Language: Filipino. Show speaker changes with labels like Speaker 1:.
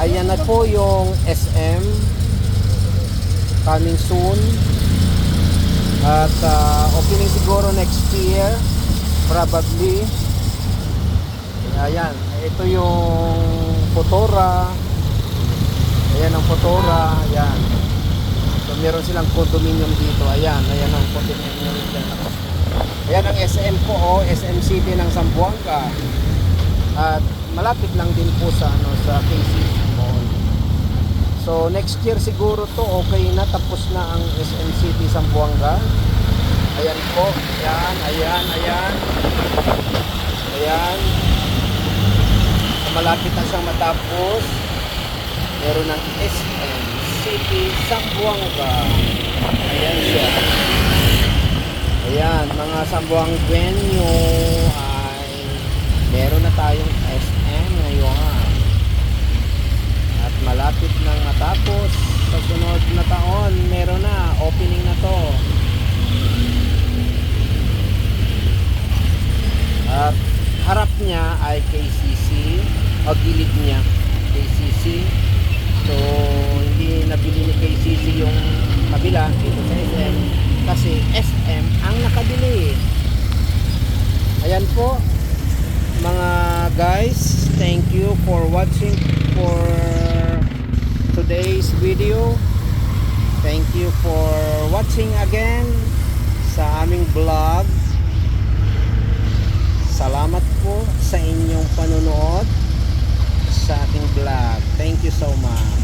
Speaker 1: Ayan na po yung SM coming soon. At opening siguro next year probably. Ayan, ito yung Fotora. Ayan ang Fotora. Ayan. So meron silang condominium dito. Ayan ang condominium dito. Ayan ang SM po, SM City ng Zamboanga. At malapit lang din po sa sa KCC Mall. So next year siguro to okay na, tapos na ang SM City Zamboanga. Ayan po. Ayan. Malapit na siyang matapos. Meron ng SM City Zamboanga. Ayan siya. Ayan, mga Zamboangueño ay meron na tayong SM ngayon. At malapit nang matapos. Sa sunod na taon, meron na. Opening na to. At harap niya ay KCC. O gilid niya KCC. So hindi nabili ni KCC yung kabila dito sa SM kasi SM ang nakabili. Ayan po mga guys, thank you for watching for today's video. Thank you for watching again sa aming vlog. Salamat po sa inyong panonood sa ating vlog. Thank you so much.